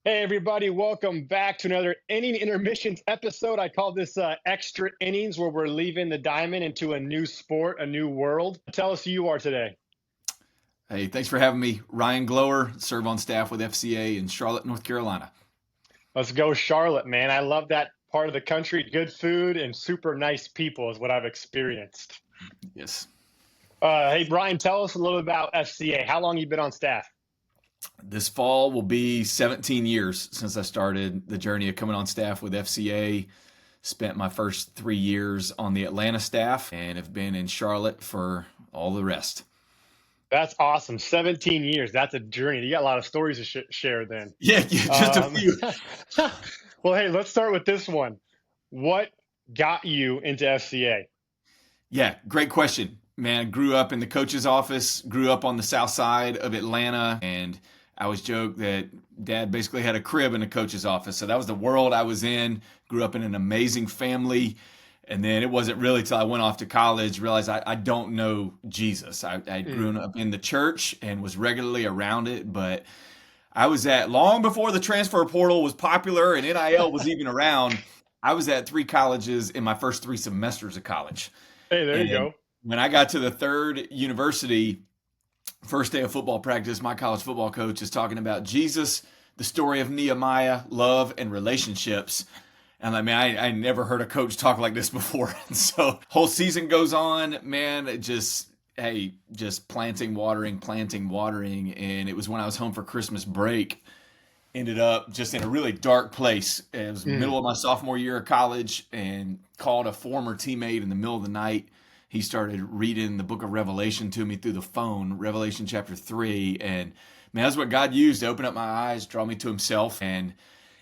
Hey, everybody, welcome back to another Intermissions episode. I call this Extra Innings, where we're leaving the diamond into a new sport, a new world. Tell us who you are today. Hey, thanks for having me. Ryan Gloer, serve on staff with FCA in Charlotte, North Carolina. Let's go, Charlotte, man. I love that part of the country. Good food and super nice people is what I've experienced. Yes. Hey, Brian, tell us a little about FCA. How long you been on staff? This fall will be 17 years since I started the journey of coming on staff with FCA. Spent my first 3 years on the Atlanta staff and have been in Charlotte for all the rest. That's awesome. 17 years. That's a journey. You got a lot of stories to share then. Yeah, just a few. Well, hey, let's start with this one. What got you into FCA? Yeah, great question. Man, grew up in the coach's office, grew up on the south side of Atlanta, and I always joke that Dad basically had a crib in the coach's office. So that was the world I was in. Grew up in an amazing family. And then it wasn't really till I went off to college, realized I don't know Jesus. I grew up in the church and was regularly around it, but I was long before the transfer portal was popular and NIL was even around, I was at 3 colleges in my first 3 semesters of college. Hey, there you go. When I got to the third university, first day of football practice, my college football coach is talking about Jesus, the story of Nehemiah, love, and relationships. And I'm like, man, I never heard a coach talk like this before. And so whole season goes on, man, just planting, watering. And it was when I was home for Christmas break, ended up just in a really dark place. It was middle of my sophomore year of college and called a former teammate in the middle of the night. He started reading the book of Revelation to me through the phone, Revelation chapter 3. And man, that's what God used to open up my eyes, draw me to himself, and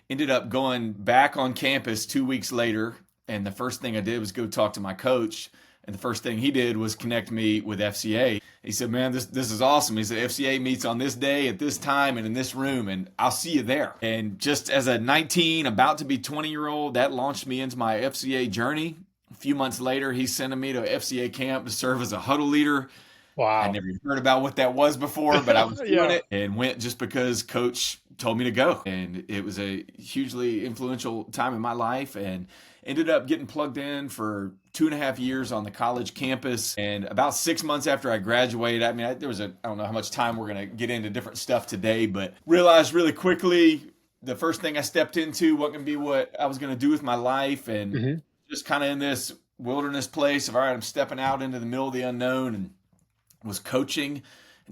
ended up going back on campus 2 weeks later. And the first thing I did was go talk to my coach. And the first thing he did was connect me with FCA. He said, man, this is awesome. He said, FCA meets on this day at this time and in this room, and I'll see you there. And just as a 19, about to be 20-year-old, that launched me into my FCA journey. A few months later, he's sending me to FCA camp to serve as a huddle leader. Wow. I never heard about what that was before, but I was doing it and went just because coach told me to go. And it was a hugely influential time in my life, and ended up getting plugged in for 2.5 years on the college campus. And about 6 months after I graduated, I mean, I don't know how much time we're going to get into different stuff today, but realized really quickly the first thing I stepped into wasn't going to be what I was going to do with my life. And just kind of in this wilderness place of, all right, I'm stepping out into the middle of the unknown, and was coaching,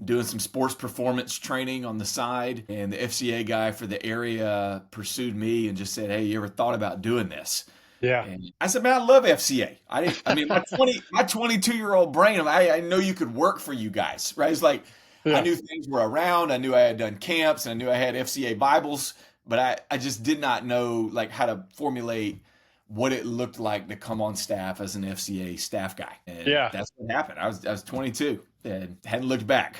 doing some sports performance training on the side. And the FCA guy for the area pursued me and just said, hey, you ever thought about doing this? Yeah. And I said, man, I love FCA. My 22-year-old brain, I know you could work for you guys, right? It's like, I knew things were around. I knew I had done camps, and I knew I had FCA Bibles, but I just did not know like how to formulate what it looked like to come on staff as an FCA staff guy. And that's what happened. I was 22 and hadn't looked back.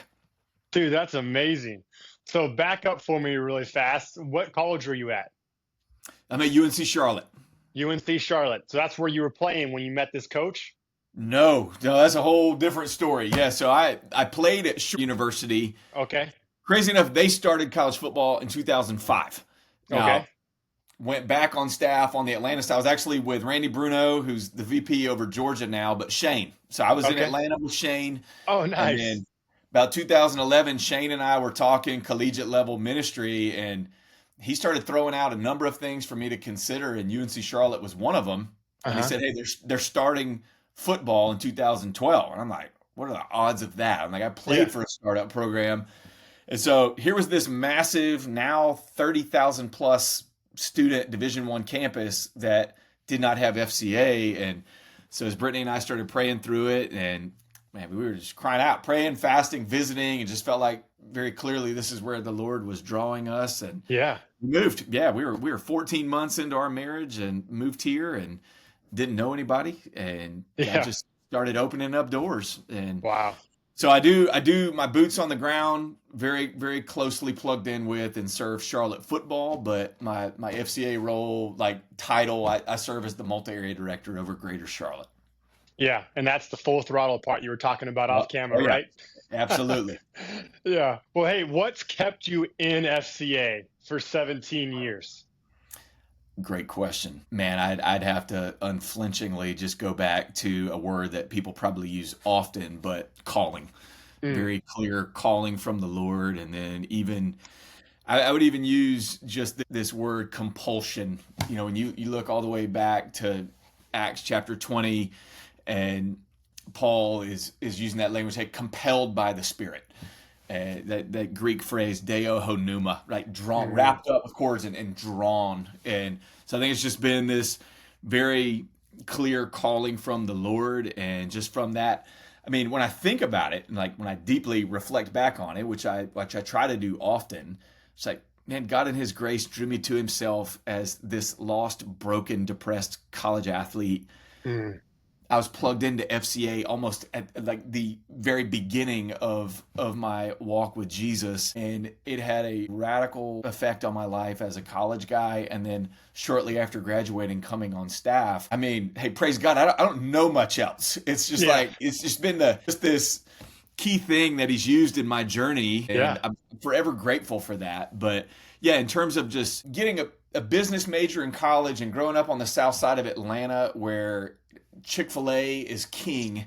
Dude, that's amazing. So back up for me really fast. What college were you at? I'm at UNC Charlotte. UNC Charlotte. So that's where you were playing when you met this coach? No, that's a whole different story. Yeah, so I played at University. Okay. Crazy enough, they started college football in 2005. Okay. Went back on staff on the Atlanta side. I was actually with Randy Bruno, who's the VP over Georgia now, but Shane. So I was in Atlanta with Shane. Oh, nice. And then about 2011, Shane and I were talking collegiate level ministry, and he started throwing out a number of things for me to consider, and UNC Charlotte was one of them. And he said, hey, they're starting football in 2012. And I'm like, what are the odds of that? I'm like, I played for a startup program. And so here was this massive, now 30,000 plus student Division I campus that did not have FCA. And so as Brittany and I started praying through it, and man, we were just crying out, praying, fasting, visiting, and just felt like very clearly this is where the Lord was drawing us. And we moved. Yeah, we were 14 months into our marriage and moved here and didn't know anybody, and I just started opening up doors. And wow. So I do my boots on the ground, very, very closely plugged in with and serve Charlotte football, but my FCA role, like title, I serve as the multi-area director over Greater Charlotte. Yeah, and that's the full throttle part you were talking about off camera, right? Absolutely. Yeah. Well, hey, what's kept you in FCA for 17 years? Great question. Man, I'd have to unflinchingly just go back to a word that people probably use often, but calling. Mm, Very clear calling from the Lord. And then even, I would even use just this word compulsion. You know, when you look all the way back to Acts chapter 20, and Paul is using that language, hey, compelled by the Spirit. That Greek phrase deo honuma, right? Drawn, mhm. wrapped up, of course, and drawn. And so I think it's just been this very clear calling from the Lord. And just from that, I mean, when I think about it, and like when I deeply reflect back on it, which I try to do often, it's like, man, God in His grace drew me to Himself as this lost, broken, depressed college athlete. Mm, I was plugged into FCA almost at like the very beginning of my walk with Jesus, and it had a radical effect on my life as a college guy. And then shortly after graduating, coming on staff. I mean, hey, praise God, I don't know much else. It's just yeah. like it's just been just this key thing that He's used in my journey, Yeah. and I'm forever grateful for that. But yeah, in terms of just getting a business major in college and growing up on the south side of Atlanta, where Chick-fil-A is king,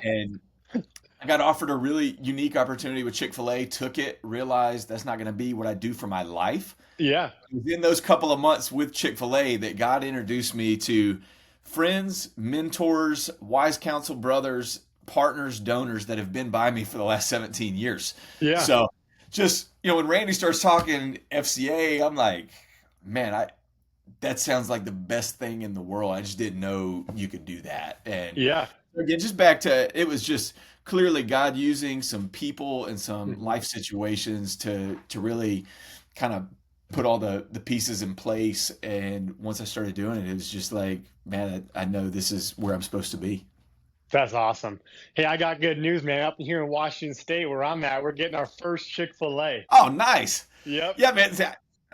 and I got offered a really unique opportunity with Chick-fil-A, took it, realized that's not going to be what I do for my life. Yeah. Within those couple of months with Chick-fil-A, that God introduced me to friends, mentors, wise counsel brothers, partners, donors that have been by me for the last 17 years. Yeah. So just, when Randy starts talking FCA, I'm like, man, that sounds like the best thing in the world. I just didn't know you could do that. And Yeah. again, just back to it was just clearly God using some people and some Mhm. life situations to really kind of put all the pieces in place. And once I started doing it, it was just like, man, I know this is where I'm supposed to be. That's awesome. Hey, I got good news, man. Up here in Washington State, where I'm at, we're getting our first Chick-fil-A. Oh, nice. Yep. Yeah, man.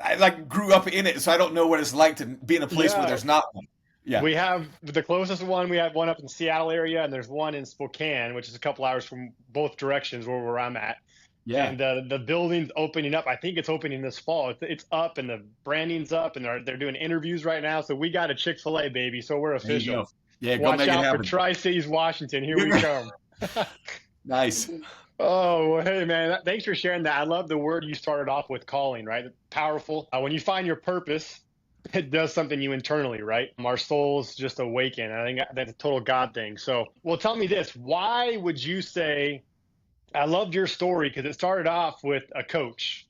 I like grew up in it, so I don't know what it's like to be in a place where Yeah. there's not one. Yeah. We have the closest one. We have one up in Seattle area, and there's one in Spokane, which is a couple hours from both directions where I'm at. Yeah. And the building's opening up. I think it's opening this fall. It's up, and the branding's up, and they're doing interviews right now. So we got a Chick-fil-A, baby. So we're There you official. go. Yeah, go Watch make it out for happen. Tri-Cities, Washington. Here we come. Nice. Oh, well, hey, man. Thanks for sharing that. I love the word you started off with, calling, right? Powerful. When you find your purpose, it does something you internally, right? Our souls just awaken. I think that's a total God thing. So, well, tell me this. Why would you say, I loved your story because it started off with a coach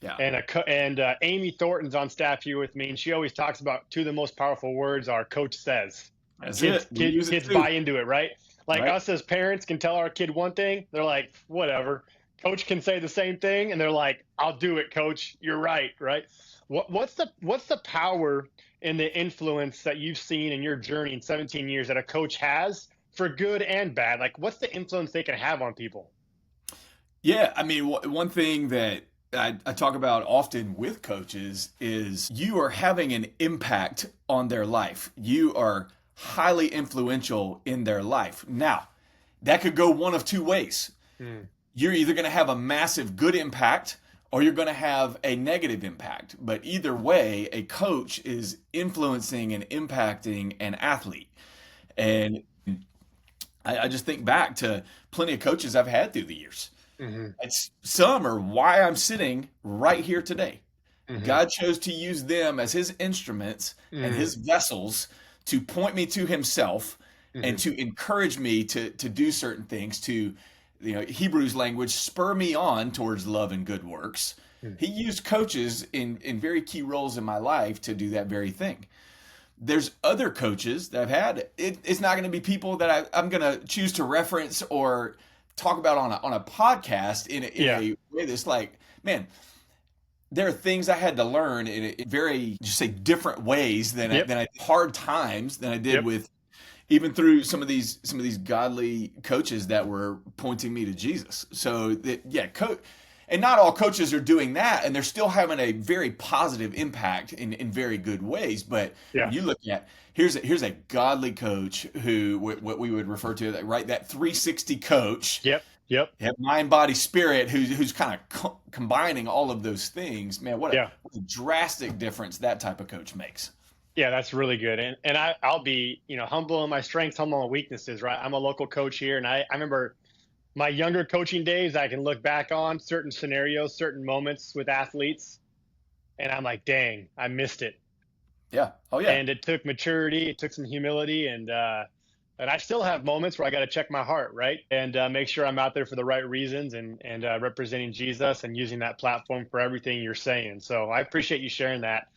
Yeah. and Amy Thornton's on staff here with me, and she always talks about two of the most powerful words our coach says. That's Kids, it. We use it kids too. buy into it, right? Like Right. us as parents can tell our kid one thing, they're like, whatever. Coach can say the same thing, and they're like, I'll do it, coach. You're right, right? What's the power and the influence that you've seen in your journey in 17 years that a coach has for good and bad? Like, what's the influence they can have on people? Yeah, I mean, one thing that I talk about often with coaches is you are having an impact on their life. You are highly influential in their life. Now, that could go one of two ways. Mm, You're either going to have a massive good impact or you're going to have a negative impact. But either way, a coach is influencing and impacting an athlete. And I just think back to plenty of coaches I've had through the years. hmm Some are why I'm sitting right here today. hmm God chose to use them as His instruments and mm, His vessels to point me to Himself and hmm to encourage me to do certain things, to, Hebrews language, spur me on towards love and good works. mm. He used coaches in very key roles in my life to do that very thing. There's other coaches that I've had. It's not going to be people that I'm going to choose to reference or talk about on a podcast in Yeah. a way that's like, man, there are things I had to learn in very, just say, different ways Yep. than I hard times than I did Yep. with even through some of these godly coaches that were pointing me to Jesus. So that, yeah, and not all coaches are doing that, and they're still having a very positive impact in very good ways. But Yeah. when you look at here's a godly coach who what we would refer to, right, that 360 coach Yep. Yep. You have mind, body, spirit, who's kind of combining all of those things. Man, Yeah. what a drastic difference that type of coach makes. Yeah, that's really good. And I'll be, humble in my strengths, humble in my weaknesses, right? I'm a local coach here, and I remember my younger coaching days. I can look back on certain scenarios, certain moments with athletes, and I'm like, dang, I missed it. Yeah. Oh yeah. And it took maturity, it took some humility, and I still have moments where I got to check my heart, right, and make sure I'm out there for the right reasons, and representing Jesus and using that platform for everything you're saying. So I appreciate you sharing that.